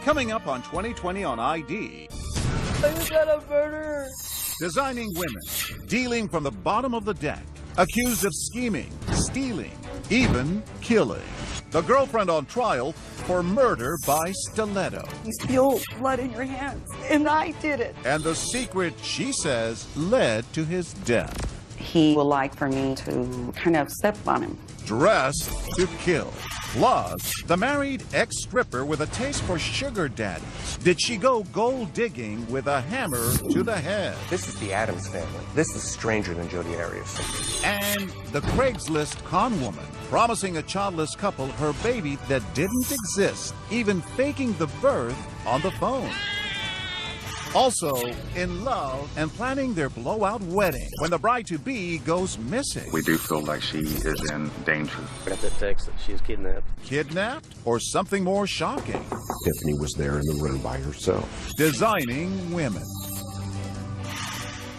Coming up on 2020 on ID. You got a murderer. Designing women, dealing from the bottom of the deck, accused of scheming, stealing, even killing. The girlfriend on trial for murder by stiletto. You spill blood in your hands, and I did it. And the secret, she says, led to his death. He would like for me to kind of step on him. Dressed to kill. Plus, the married ex-stripper with a taste for sugar daddies. Did she go gold digging with a hammer to the head? This is the Addams family. This is stranger than Jodi Arias. And the Craigslist con woman, promising a childless couple her baby that didn't exist, even faking the birth on the phone. Also, in love and planning their blowout wedding when the bride-to-be goes missing. We do feel like she is in danger. Got that text that she is kidnapped. Kidnapped? Or something more shocking? Tiffany was there in the room by herself. Designing women.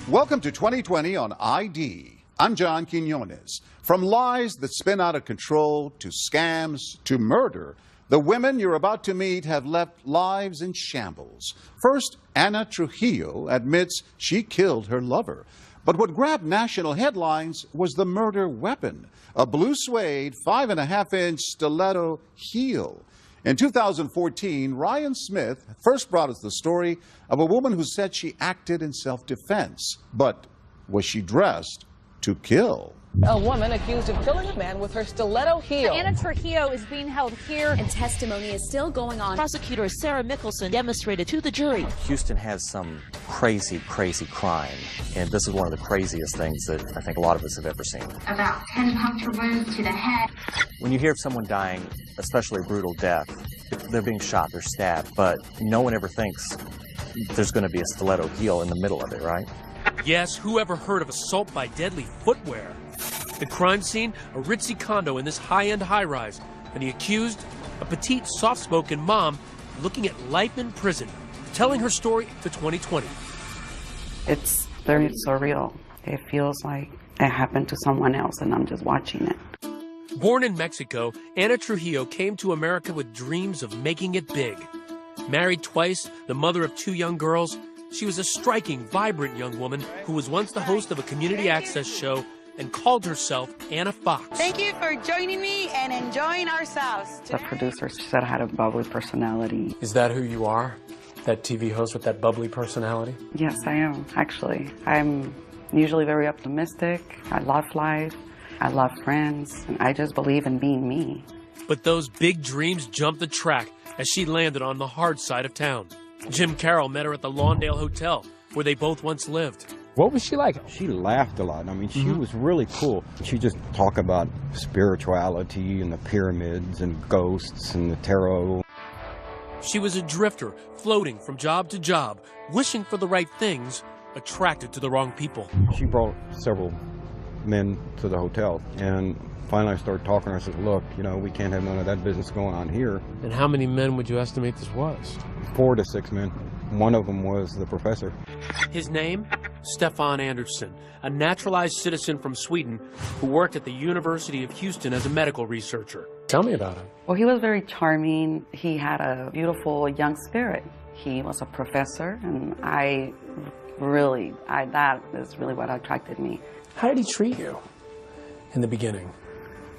Welcome to 2020 on ID. I'm John Quinones. From lies that spin out of control to scams to murder, the women you're about to meet have left lives in shambles. First, Ana Trujillo admits she killed her lover. But what grabbed national headlines was the murder weapon, a blue suede 5.5-inch stiletto heel. In 2014, Ryan Smith first brought us the story of a woman who said she acted in self-defense. But was she dressed to kill? A woman accused of killing a man with her stiletto heel. Ana Trujillo is being held here, and testimony is still going on. Prosecutor Sarah Mickelson demonstrated to the jury. Houston has some crazy, crazy crime, and this is one of the craziest things that I think a lot of us have ever seen. About 10 puncture wounds to the head. When you hear of someone dying, especially a brutal death, they're being shot, they're stabbed, but no one ever thinks there's going to be a stiletto heel in the middle of it, right? Yes, who ever heard of assault by deadly footwear? The crime scene, a ritzy condo in this high-end high-rise, and the accused, a petite, soft-spoken mom looking at life in prison, telling her story to 2020. It's very surreal. It feels like it happened to someone else, and I'm just watching it. Born in Mexico, Ana Trujillo came to America with dreams of making it big. Married twice, the mother of 2 young girls, she was a striking, vibrant young woman who was once the host of a community access show and called herself Anna Fox. Thank you for joining me and enjoying ourselves. The producer said I had a bubbly personality. Is that who you are? That TV host with that bubbly personality? Yes, I am, actually. I'm usually very optimistic. I love life. I love friends. And I just believe in being me. But those big dreams jumped the track as she landed on the hard side of town. Jim Carroll met her at the Lawndale Hotel, where they both once lived. What was she like? She laughed a lot. I mean, she was really cool. She just talked about spirituality and the pyramids and ghosts and the tarot. She was a drifter, floating from job to job, wishing for the right things, attracted to the wrong people. She brought several men to the hotel, and finally I started talking to her. I said, look, you know, we can't have none of that business going on here. And how many men would you estimate this was? 4 to 6 men. One of them was the professor. His name? Stefan Andersson, a naturalized citizen from Sweden who worked at the University of Houston as a medical researcher. Tell me about him. Well, he was very charming. He had a beautiful young spirit. He was a professor, and that is really what attracted me. How did he treat you in the beginning?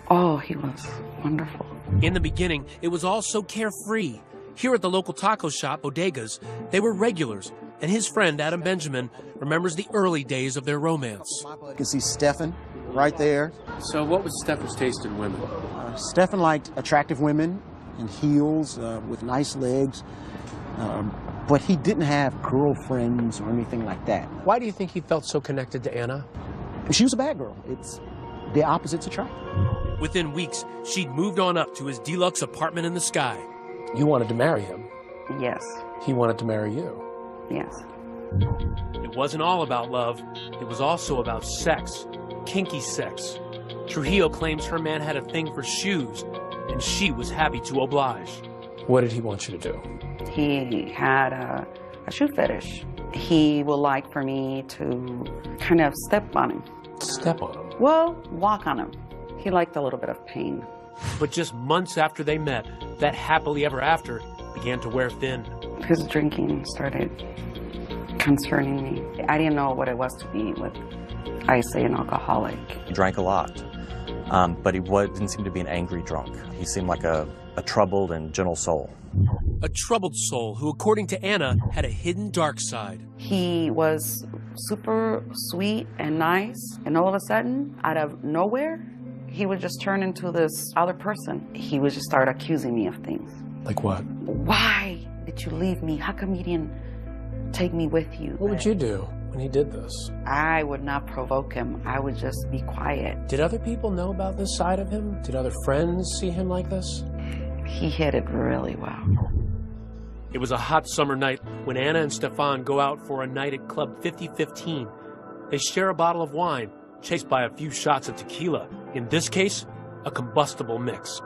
Oh, he was wonderful. In the beginning, it was all so carefree. Here at the local taco shop, Bodegas, they were regulars, and his friend, Adam Benjamin, remembers the early days of their romance. You can see Stefan right there. So what was Stefan's taste in women? Stefan liked attractive women in heels with nice legs, but he didn't have girlfriends or anything like that. Why do you think he felt so connected to Anna? She was a bad girl. It's the opposites attract. Within weeks, she'd moved on up to his deluxe apartment in the sky. You wanted to marry him. Yes. He wanted to marry you. Yes. It wasn't all about love. It was also about sex. Kinky sex. Trujillo claims her man had a thing for shoes, and she was happy to oblige. What did he want you to do? He had a shoe fetish. He would like for me to kind of step on him. Step on him? Well, walk on him. He liked a little bit of pain. But just months after they met, that happily ever after began to wear thin. His drinking started concerning me. I didn't know what it was to be with, I say, an alcoholic. He drank a lot, but he didn't seem to be an angry drunk. He seemed like a troubled and gentle soul. A troubled soul who, according to Anna, had a hidden dark side. He was super sweet and nice, and all of a sudden, out of nowhere, he would just turn into this other person. He would just start accusing me of things. Like what? Why did you leave me? How come you didn't take me with you? What would you do when he did this? I would not provoke him. I would just be quiet. Did other people know about this side of him? Did other friends see him like this? He hid it really well. It was a hot summer night when Anna and Stefan go out for a night at Club 5015. They share a bottle of wine, chased by a few shots of tequila. In this case, a combustible mix.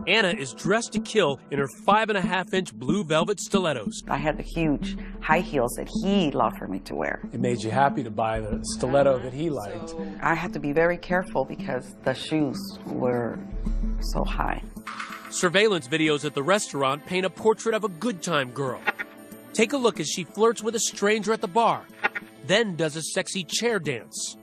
Anna is dressed to kill in her 5.5-inch blue velvet stilettos. I had the huge high heels that he loved for me to wear. It made you happy to buy the stiletto that he liked. I had to be very careful because the shoes were so high. Surveillance videos at the restaurant paint a portrait of a good time girl. Take a look as she flirts with a stranger at the bar, then does a sexy chair dance.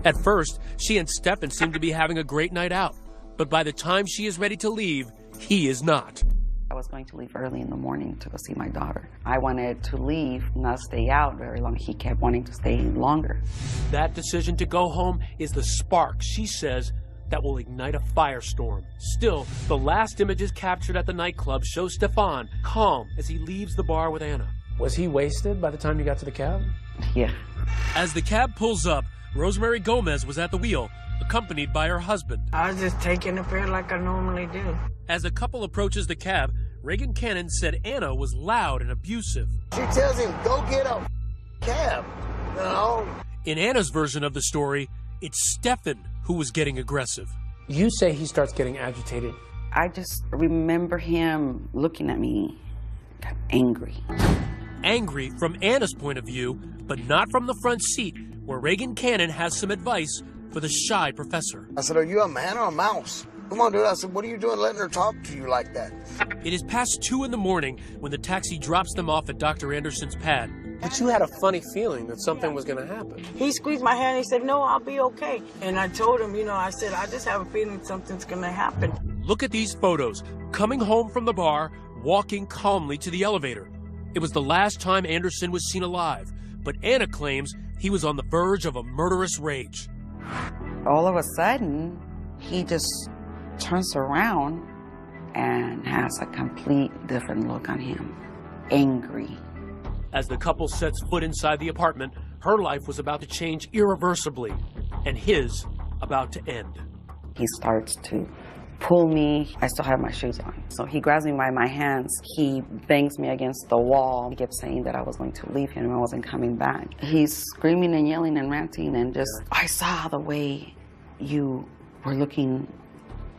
At first, she and Stefan seem to be having a great night out, but by the time she is ready to leave, he is not. I was going to leave early in the morning to go see my daughter. I wanted to leave, not stay out very long. He kept wanting to stay longer. That decision to go home is the spark, she says, that will ignite a firestorm. Still, the last images captured at the nightclub show Stefan calm as he leaves the bar with Anna. Was he wasted by the time you got to the cab? Yeah. As the cab pulls up, Rosemary Gomez was at the wheel, accompanied by her husband. I was just taking the fare like I normally do. As the couple approaches the cab, Reagan Cannon said Anna was loud and abusive. She tells him, go get a cab. No. In Anna's version of the story, it's Stefan who was getting aggressive. You say he starts getting agitated. I just remember him looking at me angry. Angry from Anna's point of view, but not from the front seat, where Reagan Cannon has some advice for the shy professor. I said, are you a man or a mouse? Come on, dude. I said, what are you doing letting her talk to you like that? It is past 2 in the morning when the taxi drops them off at Dr. Anderson's pad. But you had a funny feeling that something was going to happen. He squeezed my hand and he said, no, I'll be okay. And I told him, I said, I just have a feeling something's going to happen. Look at these photos. Coming home from the bar, walking calmly to the elevator. It was the last time Anderson was seen alive, but Anna claims he was on the verge of a murderous rage. All of a sudden, he just turns around and has a complete different look on him. Angry. As the couple sets foot inside the apartment, her life was about to change irreversibly, and his about to end. He starts to pull me. I still have my shoes on. So he grabs me by my hands. He bangs me against the wall. He kept saying that I was going to leave him and I wasn't coming back. He's screaming and yelling and ranting and just, I saw the way you were looking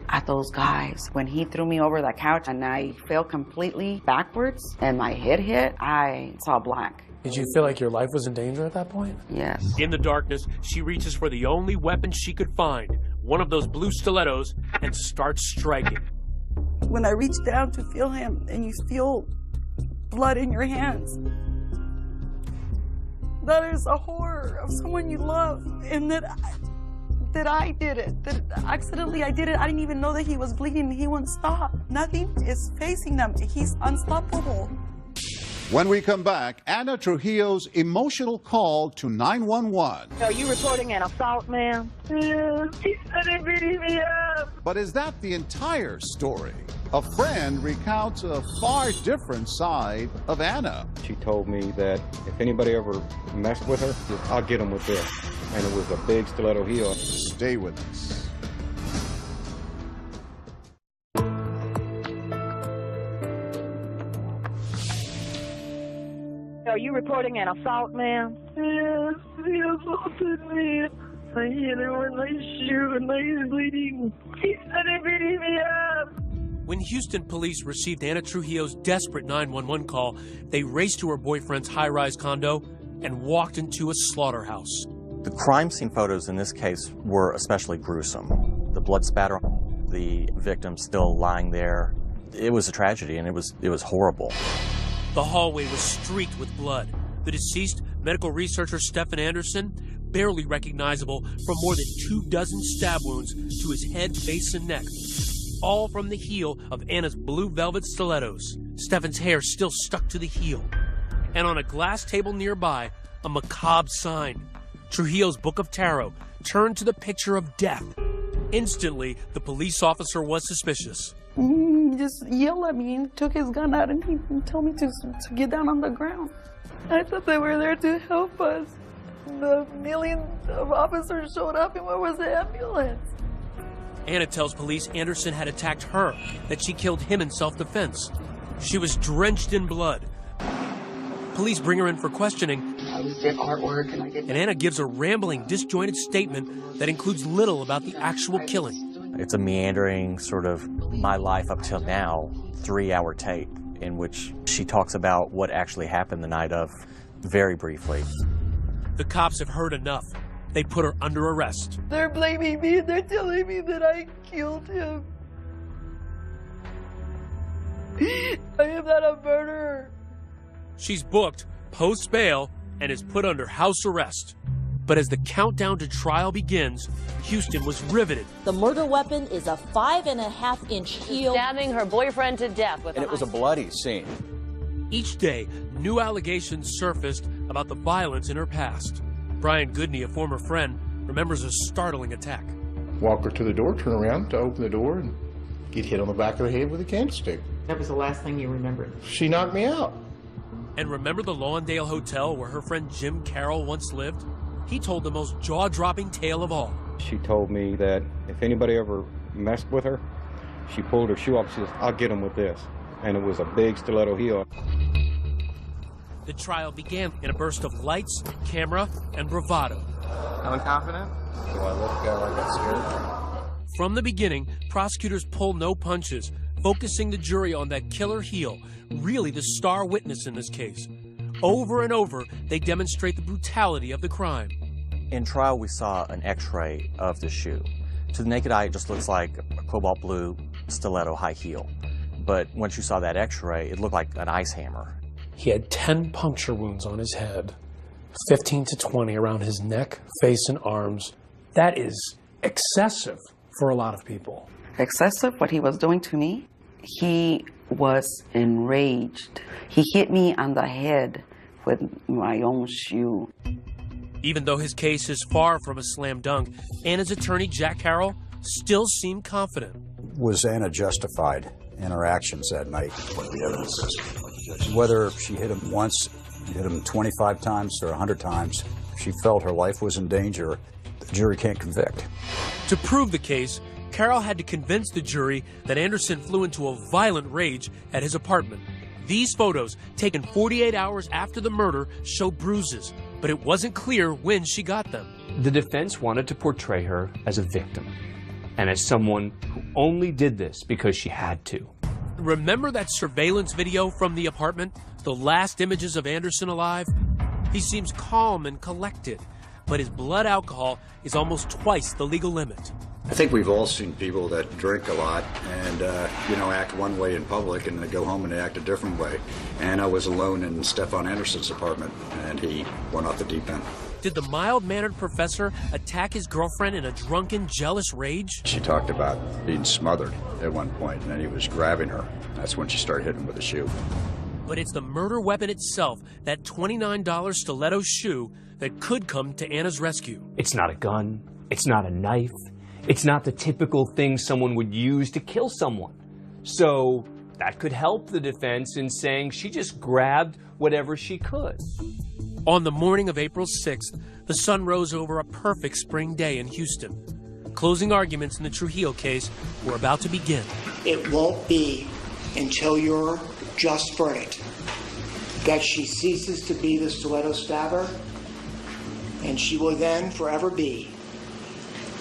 at those guys. When he threw me over the couch and I fell completely backwards and my head hit, I saw black. Did you feel like your life was in danger at that point? Yes. In the darkness, she reaches for the only weapon she could find, one of those blue stilettos, and starts striking. When I reach down to feel him and you feel blood in your hands, that is a horror of someone you love, and that I did it, that accidentally I did it. I didn't even know that he was bleeding and he wouldn't stop. Nothing is facing them. He's unstoppable. When we come back, Anna Trujillo's emotional call to 911. Are you reporting an assault, ma'am? Yeah, he started beating me up. But is that the entire story? A friend recounts a far different side of Anna. She told me that if anybody ever messed with her, I'll get them with this. And it was a big stiletto heel. Stay with us. Are you reporting an assault, ma'am? Yeah, he assaulted me. I hit her with my shoe and he's bleeding. He started beating me up. When Houston police received Anna Trujillo's desperate 911 call, they raced to her boyfriend's high-rise condo and walked into a slaughterhouse. The crime scene photos in this case were especially gruesome. The blood spatter, the victim still lying there, It was a tragedy, and it was horrible. The hallway was streaked with blood. The deceased, medical researcher Stephen Anderson, barely recognizable from more than 24 stab wounds to his head, face, and neck, all from the heel of Anna's blue velvet stilettos. Stephen's hair still stuck to the heel. And on a glass table nearby, a macabre sign. Trujillo's Book of Tarot turned to the picture of death. Instantly, the police officer was suspicious. He just yelled at me and took his gun out and he told me to get down on the ground. I thought they were there to help us. The millions of officers showed up and where was the ambulance? Anna tells police Anderson had attacked her, that she killed him in self-defense. She was drenched in blood. Police bring her in for questioning, and Anna gives a rambling, disjointed statement that includes little about the actual killing. It's a meandering sort of my life up till now 3-hour tape in which she talks about what actually happened the night of very briefly. The cops have heard enough. They put her under arrest. They're blaming me and they're telling me that I killed him. I am not a murderer. She's booked post-bail and is put under house arrest. But as the countdown to trial begins, Houston was riveted. The murder weapon is a 5.5-inch heel. Stabbing her boyfriend to death with And it was a bloody scene. Each day, new allegations surfaced about the violence in her past. Brian Goodney, a former friend, remembers a startling attack. Walk her to the door, turn around to open the door, and get hit on the back of the head with a candlestick. That was the last thing you remembered? She knocked me out. And remember the Lawndale Hotel where her friend Jim Carroll once lived? He told the most jaw-dropping tale of all. She told me that if anybody ever messed with her, she pulled her shoe off. She says, "I'll get them with this." And it was a big stiletto heel. The trial began in a burst of lights, camera, and bravado. Feeling confident? Do I look like I got scared? From the beginning, prosecutors pull no punches, focusing the jury on that killer heel, really the star witness in this case. Over and over, they demonstrate the brutality of the crime. In trial, we saw an x-ray of the shoe. To the naked eye, it just looks like a cobalt blue stiletto high heel. But once you saw that x-ray, it looked like an ice hammer. He had 10 puncture wounds on his head, 15 to 20 around his neck, face, and arms. That is excessive for a lot of people. Excessive, what he was doing to me? He was enraged. He hit me on the head with my own shoe. Even though his case is far from a slam dunk, Anna's attorney, Jack Carroll, still seemed confident. Was Anna justified in her actions that night? What the evidence is. Whether she hit him once, hit him 25 times or 100 times, she felt her life was in danger, the jury can't convict. To prove the case, Carroll had to convince the jury that Anderson flew into a violent rage at his apartment. These photos, taken 48 hours after the murder, show bruises, but it wasn't clear when she got them. The defense wanted to portray her as a victim and as someone who only did this because she had to. Remember that surveillance video from the apartment? The last images of Anderson alive? He seems calm and collected, but his blood alcohol is almost twice the legal limit. I think we've all seen people that drink a lot and, act one way in public and they go home and they act a different way. Anna was alone in Stefan Anderson's apartment and he went off the deep end. Did the mild-mannered professor attack his girlfriend in a drunken, jealous rage? She talked about being smothered at one point and then he was grabbing her. That's when she started hitting him with a shoe. But it's the murder weapon itself, that $29 stiletto shoe, that could come to Anna's rescue. It's not a gun. It's not a knife. It's not the typical thing someone would use to kill someone. So that could help the defense in saying she just grabbed whatever she could. On the morning of April 6th, the sun rose over a perfect spring day in Houston. Closing arguments in the Trujillo case were about to begin. It won't be until your just verdict that she ceases to be the stiletto stabber, and she will then forever be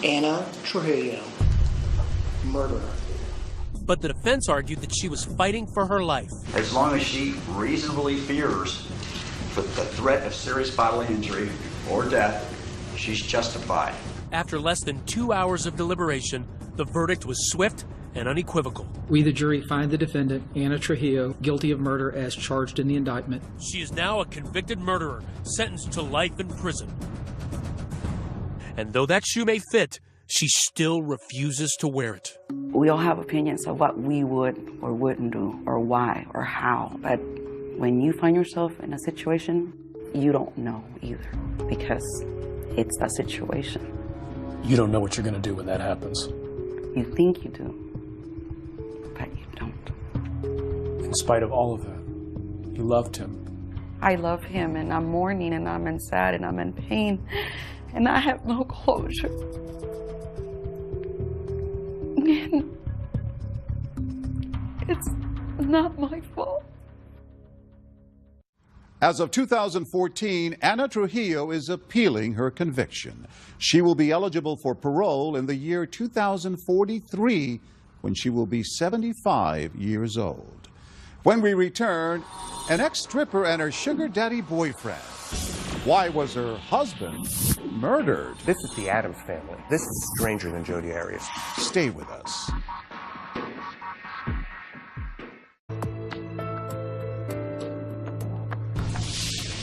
Anna Trujillo, murderer. But the defense argued that she was fighting for her life. As long as she reasonably fears with the threat of serious bodily injury or death, she's justified. After less than 2 hours of deliberation, the verdict was swift and unequivocal. We, the jury, find the defendant, Anna Trujillo, guilty of murder as charged in the indictment. She is now a convicted murderer, sentenced to life in prison. And though that shoe may fit, she still refuses to wear it. We all have opinions of what we would or wouldn't do, or why, or how. But when you find yourself in a situation, you don't know either, because it's a situation. You don't know what you're going to do when that happens. You think you do, but you don't. In spite of all of that, you loved him. I love him, and I'm mourning, and I'm sad, and I'm in pain, and I have no closure. And it's not my fault. As of 2014, Anna Trujillo is appealing her conviction. She will be eligible for parole in the year 2043, when she will be 75 years old. When we return, an ex-stripper and her sugar daddy boyfriend. Why was her husband murdered? This is the Addams family. This is stranger than Jodi Arias. Stay with us.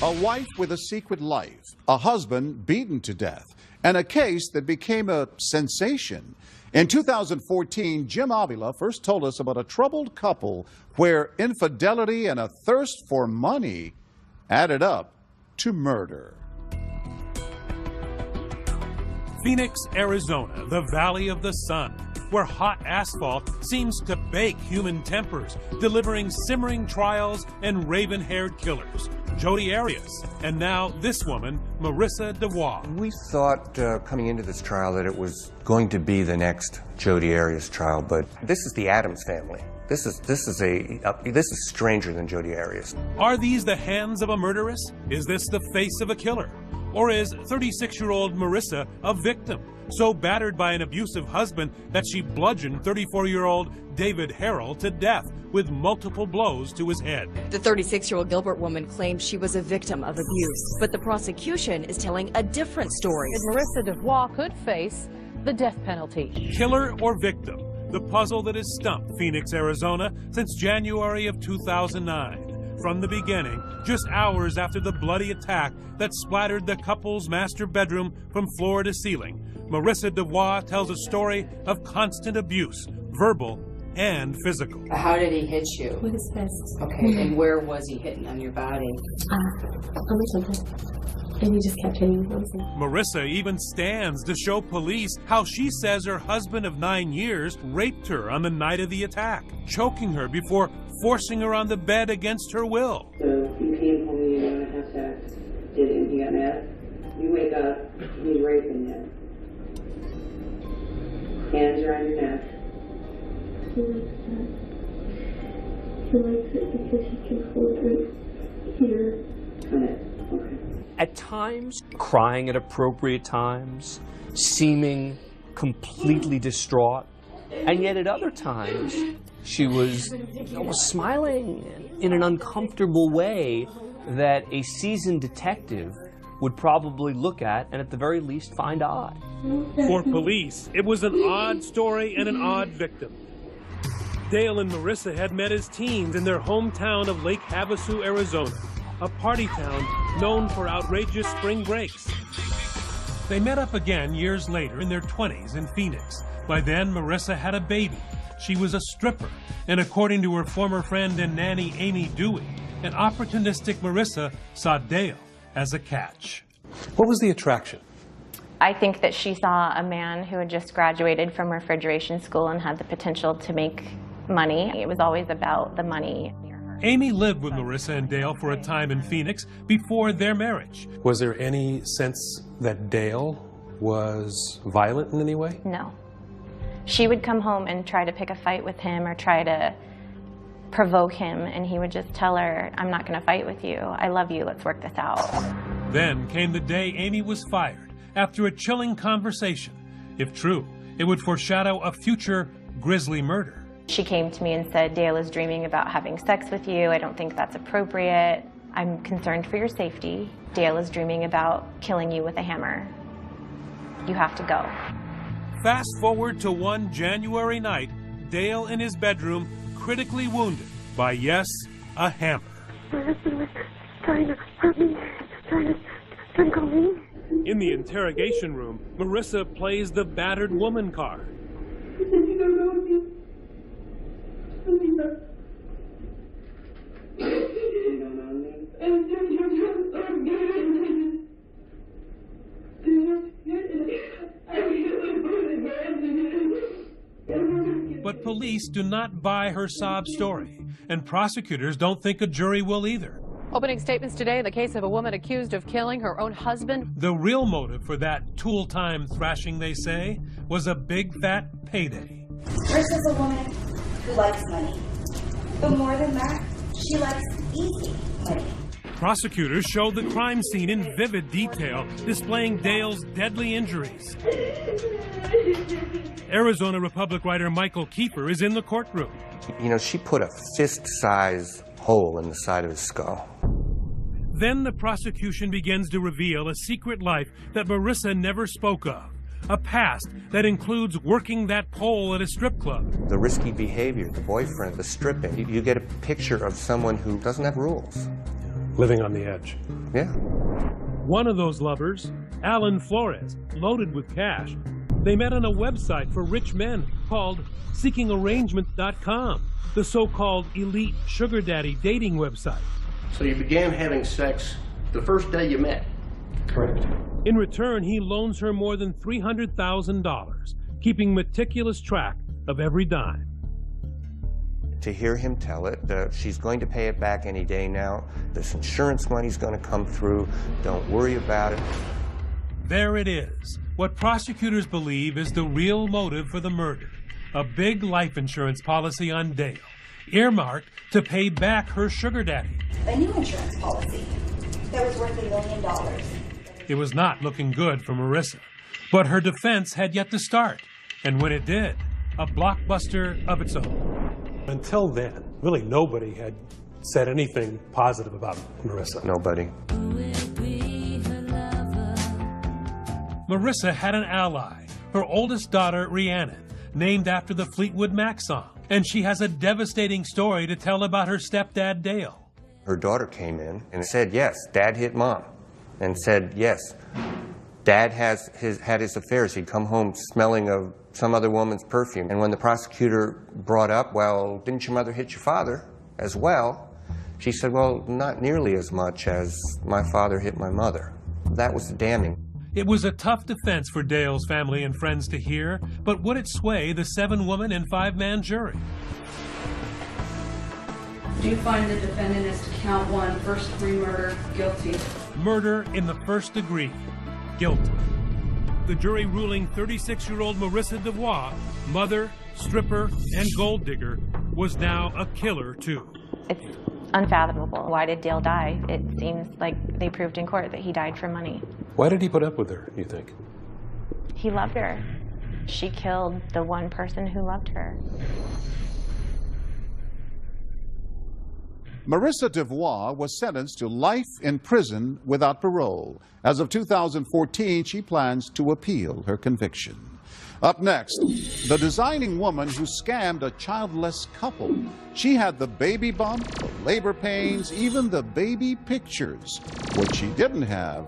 A wife with a secret life, a husband beaten to death, and a case that became a sensation. In 2014, Jim Avila first told us about a troubled couple where infidelity and a thirst for money added up to murder. Phoenix, Arizona, the Valley of the Sun, where hot asphalt seems to bake human tempers, delivering simmering trials and raven-haired killers. Jodi Arias, and now this woman, Marissa DeWaugh. We thought coming into this trial that it was going to be the next Jodi Arias trial, but this is the Addams family. This is stranger than Jodi Arias. Are these the hands of a murderess? Is this the face of a killer? Or is 36-year-old Marissa a victim, so battered by an abusive husband that she bludgeoned 34-year-old David Harrell to death with multiple blows to his head? The 36-year-old Gilbert woman claims she was a victim of abuse, but the prosecution is telling a different story. Marissa DeWaugh could face the death penalty. Killer or victim? The puzzle that has stumped Phoenix, Arizona since January of 2009. From the beginning, just hours after the bloody attack that splattered the couple's master bedroom from floor to ceiling, Marissa DeWaugh tells a story of constant abuse, verbal and physical. How did he hit you? With his fist. Okay, and where was he hitting on your body? On my temple. And he just kept hitting me. Marissa even stands to show police how she says her husband of 9 years raped her on the night of the attack, choking her before forcing her on the bed against her will. So you came home, you didn't want to have sex, didn't you? Got mad. You wake up, he's raping you. Hands are on your neck. He likes that. He likes it because he can hold it right here. Got it. Okay. At times, crying at appropriate times, seeming completely distraught, and yet at other times, she was almost smiling in an uncomfortable way that a seasoned detective would probably look at and at the very least find odd. For police, it was an odd story and an odd victim. Dale and Marissa had met as teens in their hometown of Lake Havasu, Arizona, a party town known for outrageous spring breaks. They met up again years later in their 20s in Phoenix. By then, Marissa had a baby. She was a stripper, and according to her former friend and nanny, Amy Dewey, an opportunistic Marissa saw Dale as a catch. What was the attraction? I think that she saw a man who had just graduated from refrigeration school and had the potential to make money. It was always about the money. Amy lived with Marissa and Dale for a time in Phoenix before their marriage. Was there any sense that Dale was violent in any way? No. She would come home and try to pick a fight with him or try to provoke him, and he would just tell her, I'm not going to fight with you. I love you. Let's work this out. Then came the day Amy was fired after a chilling conversation. If true, it would foreshadow a future grisly murder. She came to me and said, Dale is dreaming about having sex with you. I don't think that's appropriate. I'm concerned for your safety. Dale is dreaming about killing you with a hammer. You have to go. Fast forward to one January night, Dale in his bedroom, critically wounded by, yes, a hammer. My husband was trying to hurt me, trying to call me. In the interrogation room, Marissa plays the battered woman card. But police do not buy her sob story, and prosecutors don't think a jury will either. Opening statements today in the case of a woman accused of killing her own husband. The real motive for that tool-time thrashing, they say, was a big fat payday. Marissa's a woman who likes money. But more than that, she likes easy money. Prosecutors showed the crime scene in vivid detail, displaying Dale's deadly injuries. Arizona Republic writer Michael Kiefer is in the courtroom. You know, she put a fist-size hole in the side of his skull. Then the prosecution begins to reveal a secret life that Marissa never spoke of. A past that includes working that pole at a strip club. The risky behavior, the boyfriend, the stripping. You get a picture of someone who doesn't have rules. Living on the edge. Yeah. One of those lovers, Alan Flores, loaded with cash. They met on a website for rich men called SeekingArrangements.com, the so-called elite sugar daddy dating website. So you began having sex the first day you met? Correct. In return, he loans her more than $300,000, keeping meticulous track of every dime. To hear him tell it, she's going to pay it back any day now. This insurance money's going to come through. Don't worry about it. There it is. What prosecutors believe is the real motive for the murder. A big life insurance policy on Dale, earmarked to pay back her sugar daddy. A new insurance policy that was worth $1 million. It was not looking good for Marissa, but her defense had yet to start. And when it did, a blockbuster of its own. Until then, really nobody had said anything positive about Marissa. Nobody. Marissa had an ally, her oldest daughter, Rhiannon, named after the Fleetwood Mac song. And she has a devastating story to tell about her stepdad, Dale. Her daughter came in and said, yes, Dad hit Mom. And said, yes, Dad had his affairs. He'd come home smelling of some other woman's perfume. And when the prosecutor brought up, well, didn't your mother hit your father as well? She said, well, not nearly as much as my father hit my mother. That was damning. It was a tough defense for Dale's family and friends to hear, but would it sway the 7-woman and 5-man jury? Do you find the defendant as to count 1, first-degree murder, guilty? Murder in the first degree, guilty. The jury ruling 36-year-old Marissa DeVois, mother, stripper, and gold digger, was now a killer too. It's unfathomable. Why did Dale die? It seems like they proved in court that he died for money. Why did he put up with her, you think? He loved her. She killed the one person who loved her. Marissa DeVois was sentenced to life in prison without parole. As of 2014, she plans to appeal her conviction. Up next, the designing woman who scammed a childless couple. She had the baby bump, the labor pains, even the baby pictures. What she didn't have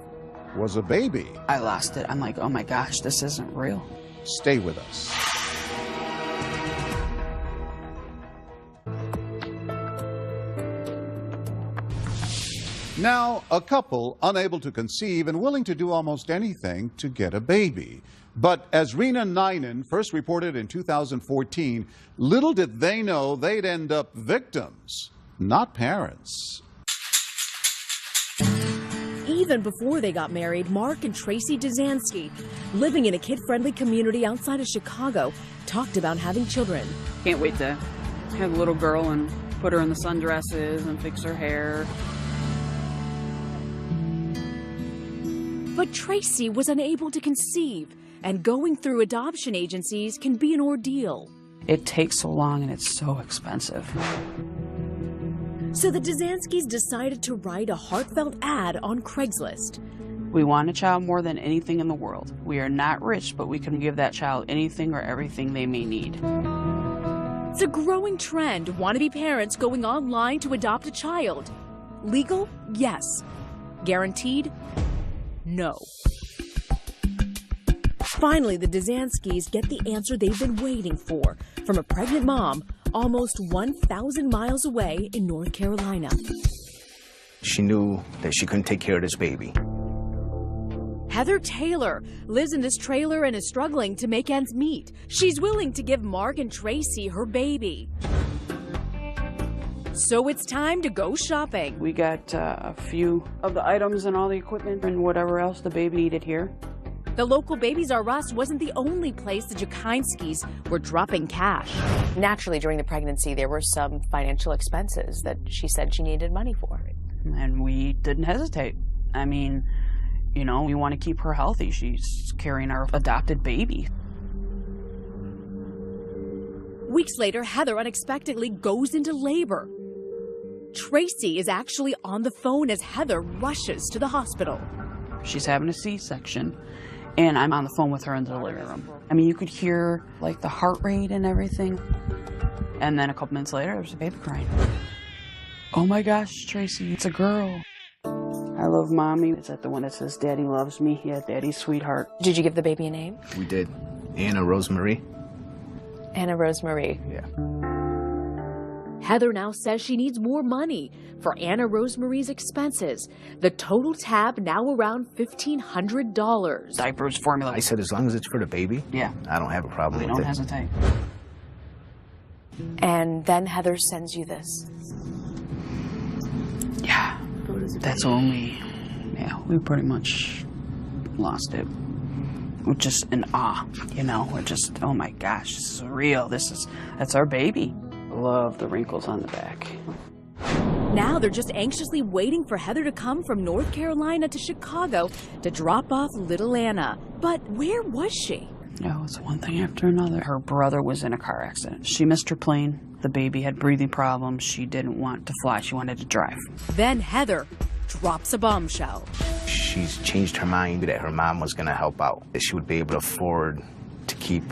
was a baby. I lost it. I'm like, oh my gosh, this isn't real. Stay with us. Now, a couple unable to conceive and willing to do almost anything to get a baby. But as Rena Ninen first reported in 2014, little did they know they'd end up victims, not parents. Even before they got married, Mark and Tracy Dzansky, living in a kid-friendly community outside of Chicago, talked about having children. Can't wait to have a little girl and put her in the sundresses and fix her hair. But Tracy was unable to conceive, and going through adoption agencies can be an ordeal. It takes so long and it's so expensive. So the Dzanskys decided to write a heartfelt ad on Craigslist. We want a child more than anything in the world. We are not rich, but we can give that child anything or everything they may need. It's a growing trend, wannabe parents going online to adopt a child. Legal? Yes. Guaranteed? No. Finally, the Dzanskis get the answer they've been waiting for from a pregnant mom almost 1,000 miles away in North Carolina. She knew that she couldn't take care of this baby. Heather Taylor lives in this trailer and is struggling to make ends meet. She's willing to give Mark and Tracy her baby. So it's time to go shopping. We got a few of the items and all the equipment and whatever else the baby needed here. The local Babies R Us wasn't the only place the Jakinskis were dropping cash. Naturally, during the pregnancy, there were some financial expenses that she said she needed money for. And we didn't hesitate. I mean, you know, we want to keep her healthy. She's carrying our adopted baby. Weeks later, Heather unexpectedly goes into labor. Tracy is actually on the phone as Heather rushes to the hospital. She's having a C-section, and I'm on the phone with her in the living room. I mean, you could hear, like, the heart rate and everything. And then a couple minutes later, there's a baby crying. Oh my gosh, Tracy, it's a girl. I love Mommy. Is that the one that says Daddy loves me? Yeah, Daddy's sweetheart. Did you give the baby a name? We did. Anna Rosemary. Anna Rosemary. Yeah. Heather now says she needs more money for Anna Rosemary's expenses. The total tab now around $1,500. Diapers, formula. I said as long as it's for the baby, yeah, I don't have a problem with it. Don't hesitate. And then Heather sends you this. Yeah, that's when we pretty much lost it. We're just in awe, you know. We're just, oh my gosh, this is real. That's our baby. Love the wrinkles on the back. Now they're just anxiously waiting for Heather to come from North Carolina to Chicago to drop off little Anna. But where was she? Oh, it's one thing after another. Her brother was in a car accident. She missed her plane. The baby had breathing problems. She didn't want to fly. She wanted to drive. Then Heather drops a bombshell. She's changed her mind that her mom was going to help out, that she would be able to afford to keep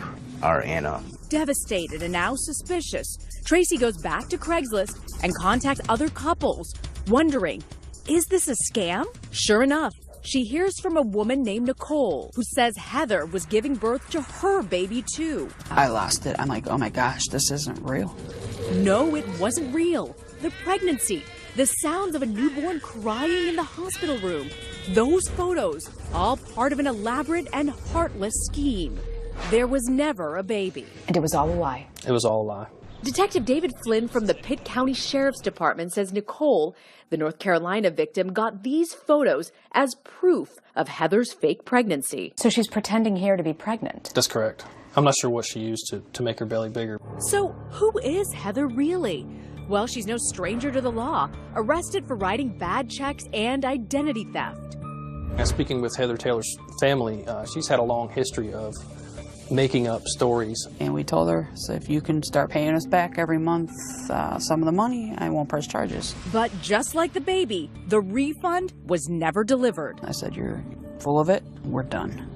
our Anna. Devastated and now suspicious, Tracy goes back to Craigslist and contacts other couples, wondering, is this a scam? Sure enough, she hears from a woman named Nicole who says Heather was giving birth to her baby too. I lost it. I'm like, oh my gosh, this isn't real. No, it wasn't real. The pregnancy, the sounds of a newborn crying in the hospital room, those photos, all part of an elaborate and heartless scheme. There was never a baby. And it was all a lie. It was all a lie. Detective David Flynn from the Pitt County Sheriff's Department says Nicole, the North Carolina victim, got these photos as proof of Heather's fake pregnancy. So she's pretending here to be pregnant. That's correct. I'm not sure what she used to make her belly bigger. So who is Heather really? Well, she's no stranger to the law, arrested for writing bad checks and identity theft. And speaking with Heather Taylor's family, she's had a long history of making up stories. And we told her, so if you can start paying us back every month some of the money, I won't press charges. But just like the baby, the refund was never delivered. I said, you're full of it, we're done.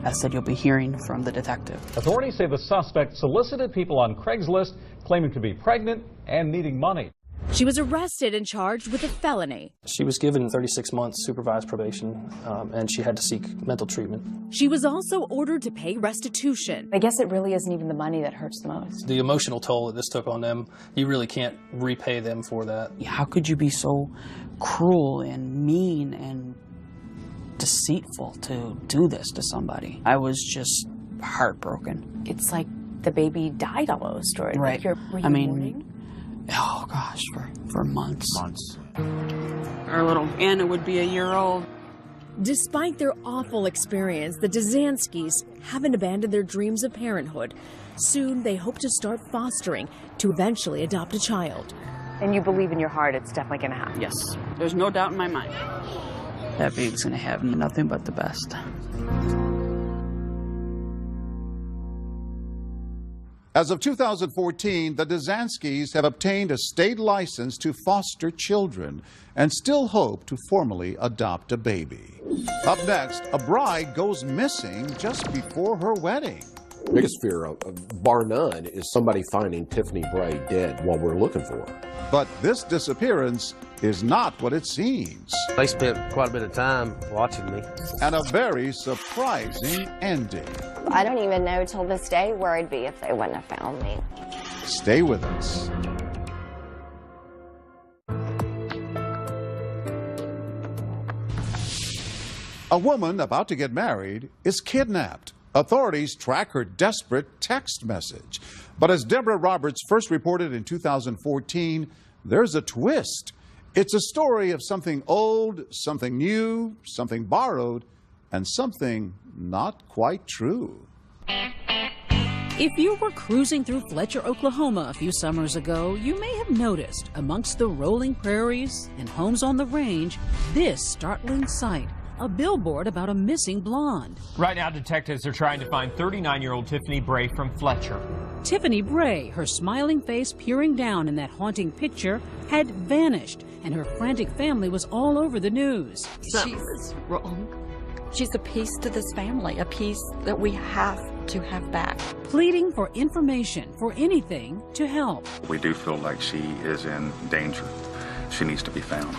I said, you'll be hearing from the detective. Authorities say the suspect solicited people on Craigslist claiming to be pregnant and needing money. She was arrested and charged with a felony. She was given 36 months supervised probation, and she had to seek mental treatment. She was also ordered to pay restitution. I guess it really isn't even the money that hurts the most. The emotional toll that this took on them, you really can't repay them for that. How could you be so cruel and mean and deceitful to do this to somebody? I was just heartbroken. It's like the baby died almost, or right. Were you mourning? Oh gosh, for months. Our little Anna would be a year old. Despite their awful experience, the Dzanskis haven't abandoned their dreams of parenthood. Soon, they hope to start fostering to eventually adopt a child. And you believe in your heart it's definitely going to happen? Yes, there's no doubt in my mind. That baby's going to have nothing but the best. As of 2014, the Dzanskis have obtained a state license to foster children and still hope to formally adopt a baby. Up next, a bride goes missing just before her wedding. Biggest fear, bar none, is somebody finding Tiffany Bray dead while we're looking for her. But this disappearance is not what it seems. They spent quite a bit of time watching me. And a very surprising ending. I don't even know till this day where I'd be if they wouldn't have found me. Stay with us. A woman about to get married is kidnapped. Authorities track her desperate text message. But as Deborah Roberts first reported in 2014, there's a twist. It's a story of something old, something new, something borrowed, and something not quite true. If you were cruising through Fletcher, Oklahoma a few summers ago, you may have noticed amongst the rolling prairies and homes on the range this startling sight. A billboard about a missing blonde. Right now, detectives are trying to find 39-year-old Tiffany Bray from Fletcher. Tiffany Bray, her smiling face peering down in that haunting picture, had vanished, and her frantic family was all over the news. She's wrong. She's a piece to this family, a piece that we have to have back. Pleading for information, for anything to help. We do feel like she is in danger. She needs to be found.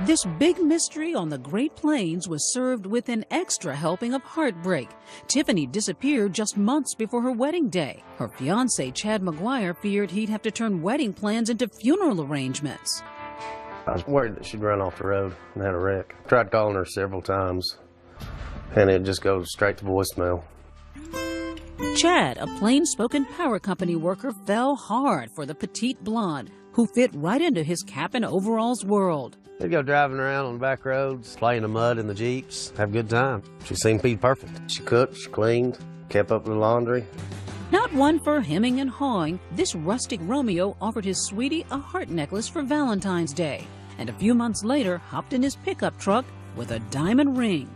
This big mystery on the Great Plains was served with an extra helping of heartbreak. Tiffany disappeared just months before her wedding day. Her fiancé, Chad McGuire, feared he'd have to turn wedding plans into funeral arrangements. I was worried that she'd run off the road and had a wreck. Tried calling her several times, and it just goes straight to voicemail. Chad, a plain-spoken power company worker, fell hard for the petite blonde who fit right into his cap and overalls world. They'd go driving around on the back roads, play in the mud in the Jeeps, have a good time. She seemed to be perfect. She cooked, she cleaned, kept up with the laundry. Not one for hemming and hawing, this rustic Romeo offered his sweetie a heart necklace for Valentine's Day, and a few months later hopped in his pickup truck with a diamond ring.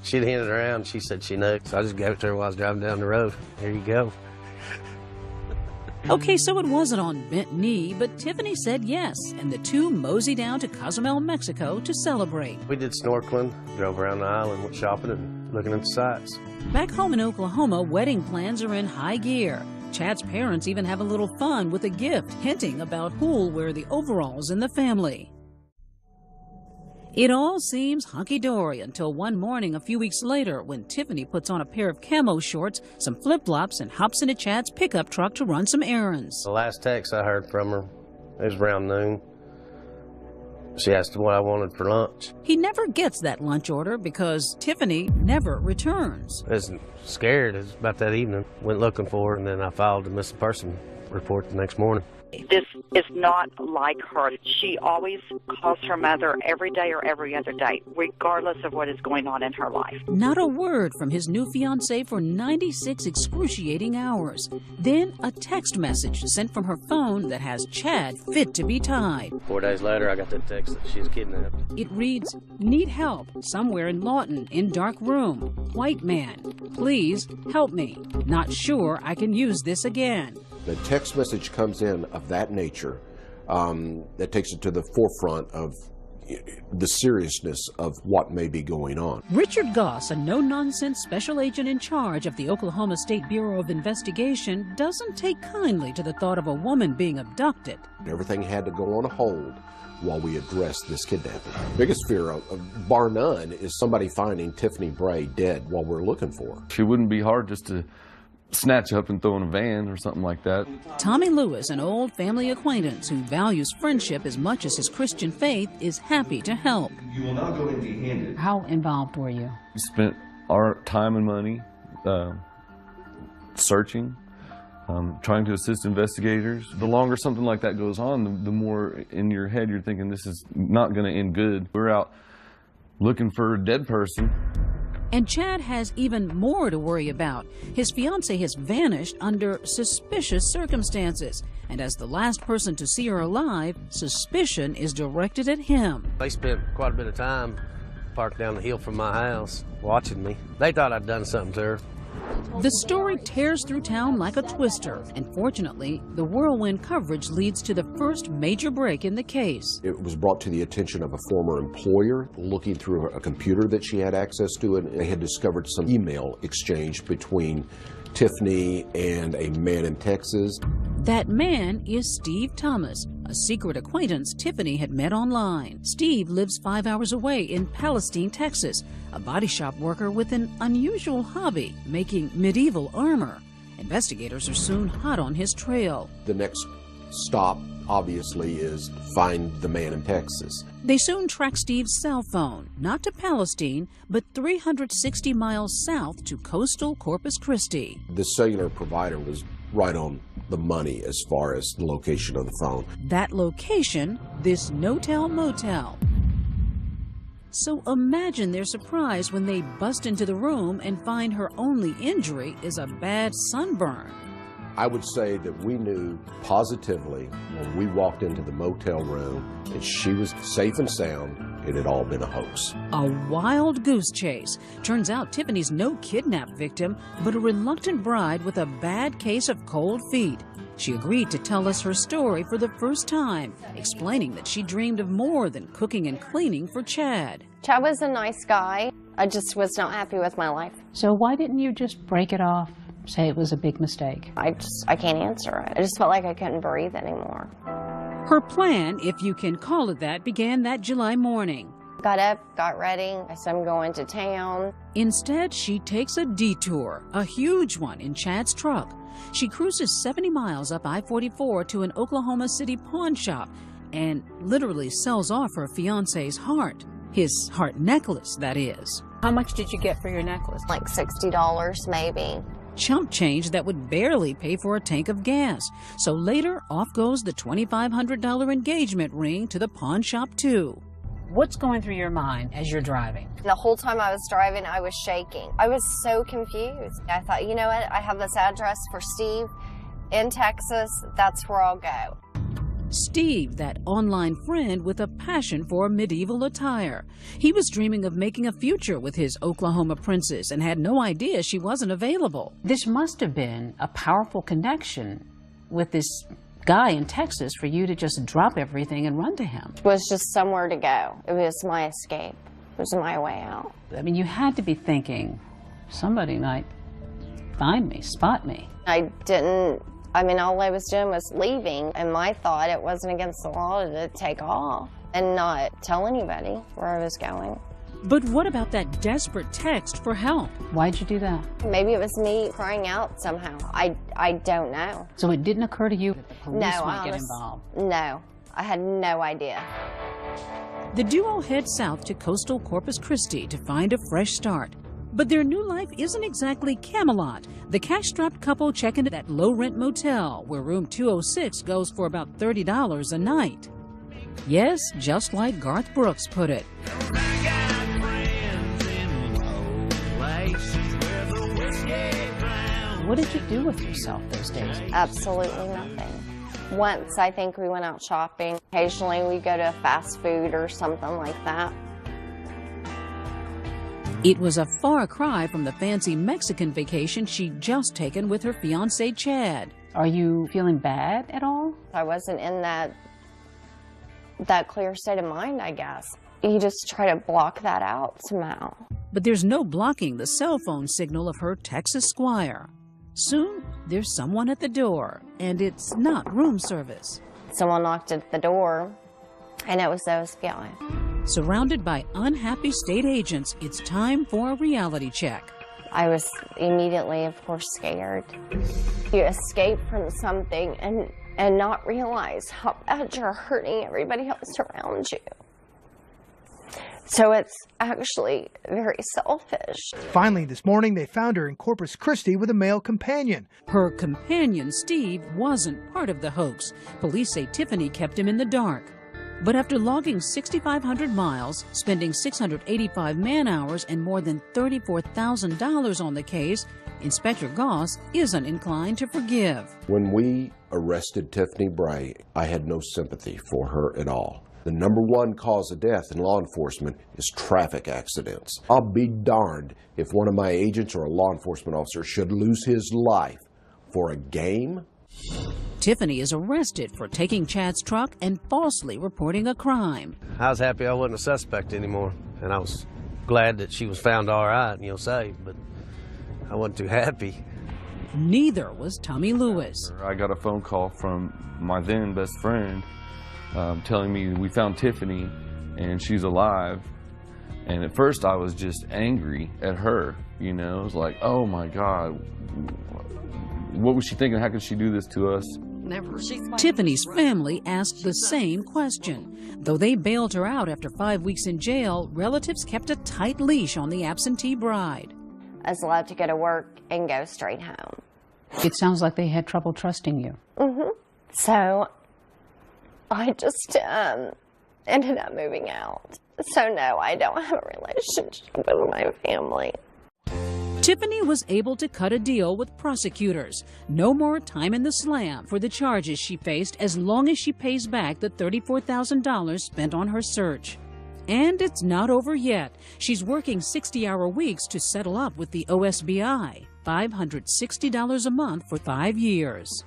She'd handed it around, she said she knew, so I just gave it to her while I was driving down the road. Here you go. Okay, so it wasn't on bent knee, but Tiffany said yes, and the two moseyed down to Cozumel, Mexico to celebrate. We did snorkeling, drove around the island, went shopping and looking at the sights. Back home in Oklahoma, wedding plans are in high gear. Chad's parents even have a little fun with a gift, hinting about who'll wear the overalls in the family. It all seems hunky-dory until one morning a few weeks later when Tiffany puts on a pair of camo shorts, some flip-flops, and hops into Chad's pickup truck to run some errands. The last text I heard from her, it was around noon. She asked what I wanted for lunch. He never gets that lunch order because Tiffany never returns. I was scared. It was about that evening. Went looking for her, and then I filed a missing person report the next morning. This is not like her. She always calls her mother every day or every other day, regardless of what is going on in her life. Not a word from his new fiancée for 96 excruciating hours. Then a text message sent from her phone that has Chad fit to be tied. 4 days later, I got that text that she was kidnapped. It reads, "Need help somewhere in Lawton in dark room. White man. Please help me. Not sure I can use this again." The text message comes in of that nature that takes it to the forefront of the seriousness of what may be going on. Richard Goss, a no-nonsense special agent in charge of the Oklahoma State Bureau of Investigation, doesn't take kindly to the thought of a woman being abducted. Everything had to go on hold while we address this kidnapping. Biggest fear, bar none, is somebody finding Tiffany Bray dead while we're looking for her. She wouldn't be hard just to snatch up and throw in a van or something like that. Tommy Lewis, an old family acquaintance who values friendship as much as his Christian faith, is happy to help. You will not go empty-handed. How involved were you? We spent our time and money searching, trying to assist investigators. The longer something like that goes on, the more in your head you're thinking this is not going to end good. We're out looking for a dead person. And Chad has even more to worry about. His fiancée has vanished under suspicious circumstances. And as the last person to see her alive, suspicion is directed at him. They spent quite a bit of time parked down the hill from my house watching me. They thought I'd done something to her. The story tears through town like a twister, and fortunately, the whirlwind coverage leads to the first major break in the case. It was brought to the attention of a former employer looking through a computer that she had access to, and they had discovered some email exchange between Tiffany and a man in Texas. That man is Steve Thomas, a secret acquaintance Tiffany had met online. Steve lives 5 hours away in Palestine, Texas, a body shop worker with an unusual hobby, making medieval armor. Investigators are soon hot on his trail. The next stop, obviously, is find the man in Texas. They soon track Steve's cell phone, not to Palestine, but 360 miles south to coastal Corpus Christi. The cellular provider was right on the money as far as the location of the phone. That location, this no-tell motel. So imagine their surprise when they bust into the room and find her only injury is a bad sunburn. I would say that we knew positively when we walked into the motel room that she was safe and sound. It had all been a hoax. A wild goose chase. Turns out Tiffany's no kidnap victim, but a reluctant bride with a bad case of cold feet. She agreed to tell us her story for the first time, explaining that she dreamed of more than cooking and cleaning for Chad. Chad was a nice guy. I just was not happy with my life. So why didn't you just break it off, say it was a big mistake? I can't answer it. I just felt like I couldn't breathe anymore. Her plan, if you can call it that, began that July morning. Got up, got ready. I said I'm going to town. Instead, she takes a detour, a huge one, in Chad's truck. She cruises 70 miles up I-44 to an Oklahoma City pawn shop and literally sells off her fiancé's heart. His heart necklace, that is. How much did you get for your necklace? Like $60 maybe. Chump change that would barely pay for a tank of gas. So later, off goes the $2,500 engagement ring to the pawn shop, too. What's going through your mind as you're driving? The whole time I was driving, I was shaking. I was so confused. I thought, you know what? I have this address for Steve in Texas. That's where I'll go. Steve, that online friend with a passion for medieval attire. He was dreaming of making a future with his Oklahoma princess and had no idea she wasn't available. This must have been a powerful connection with this guy in Texas for you to just drop everything and run to him. It was just somewhere to go. It was my escape. It was my way out. I mean, you had to be thinking, somebody might find me, spot me. I mean, all I was doing was leaving, and my thought, it wasn't against the law to take off and not tell anybody where I was going. But what about that desperate text for help? Why'd you do that? Maybe it was me crying out somehow. I don't know. So it didn't occur to you that the police might get involved? No, I had no idea. The duo head south to coastal Corpus Christi to find a fresh start. But their new life isn't exactly Camelot. The cash-strapped couple check into that low-rent motel where room 206 goes for about $30 a night. Yes, just like Garth Brooks put it. What did you do with yourself those days? Absolutely nothing. Once, I think we went out shopping. Occasionally, we go to a fast food or something like that. It was a far cry from the fancy Mexican vacation she'd just taken with her fiancé, Chad. Are you feeling bad at all? I wasn't in that clear state of mind, I guess. You just try to block that out somehow. But there's no blocking the cell phone signal of her Texas squire. Soon, there's someone at the door, and it's not room service. Someone knocked at the door, and it was the FBI. Surrounded by unhappy state agents, it's time for a reality check. I was immediately, of course, scared. You escape from something and not realize how bad you're hurting everybody else around you. So it's actually very selfish. Finally, this morning, they found her in Corpus Christi with a male companion. Her companion, Steve, wasn't part of the hoax. Police say Tiffany kept him in the dark. But after logging 6,500 miles, spending 685 man-hours, and more than $34,000 on the case, Inspector Goss isn't inclined to forgive. When we arrested Tiffany Bray, I had no sympathy for her at all. The #1 cause of death in law enforcement is traffic accidents. I'll be darned if one of my agents or a law enforcement officer should lose his life for a game. Tiffany is arrested for taking Chad's truck and falsely reporting a crime. I was happy I wasn't a suspect anymore, and I was glad that she was found all right, safe, but I wasn't too happy. Neither was Tommy Lewis. I got a phone call from my then best friend telling me we found Tiffany and she's alive. And at first I was just angry at her, you know. It was like, oh my God, what was she thinking? How could she do this to us? Never. Tiffany's family asked the same question. Though they bailed her out after 5 weeks in jail, relatives kept a tight leash on the absentee bride. I was allowed to go to work and go straight home. It sounds like they had trouble trusting you. So I just ended up moving out. So no, I don't have a relationship with my family. Tiffany was able to cut a deal with prosecutors. No more time in the slam for the charges she faced as long as she pays back the $34,000 spent on her search. And it's not over yet. She's working 60-hour weeks to settle up with the OSBI, $560 a month for 5 years.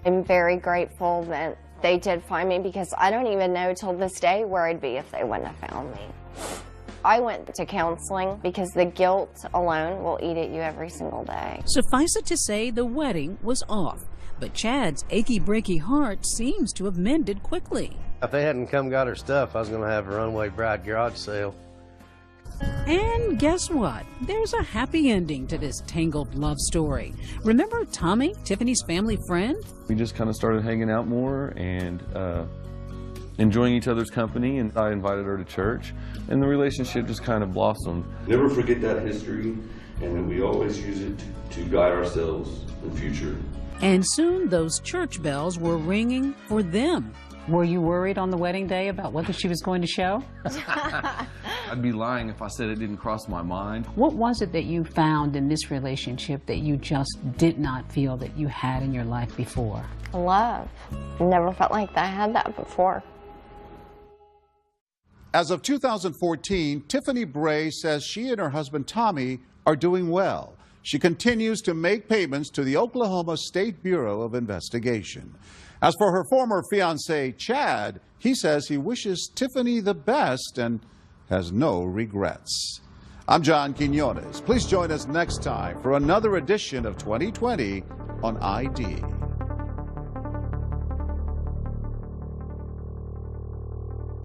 I'm very grateful that they did find me, because I don't even know till this day where I'd be if they wouldn't have found me. I went to counseling because the guilt alone will eat at you every single day. Suffice it to say, the wedding was off, but Chad's achy-breaky heart seems to have mended quickly. If they hadn't come got her stuff, I was going to have a runway bride garage sale. And guess what? There's a happy ending to this tangled love story. Remember Tommy, Tiffany's family friend? We just kind of started hanging out more and enjoying each other's company, and I invited her to church, and the relationship just kind of blossomed. Never forget that history, and that we always use it to guide ourselves in the future. And soon those church bells were ringing for them. Were you worried on the wedding day about whether she was going to show? I'd be lying if I said it didn't cross my mind. What was it that you found in this relationship that you just did not feel that you had in your life before? Love. Never felt like I had that before. As of 2014, Tiffany Bray says she and her husband Tommy are doing well. She continues to make payments to the Oklahoma State Bureau of Investigation. As for her former fiancé, Chad, he says he wishes Tiffany the best and has no regrets. I'm John Quinones. Please join us next time for another edition of 2020 on ID.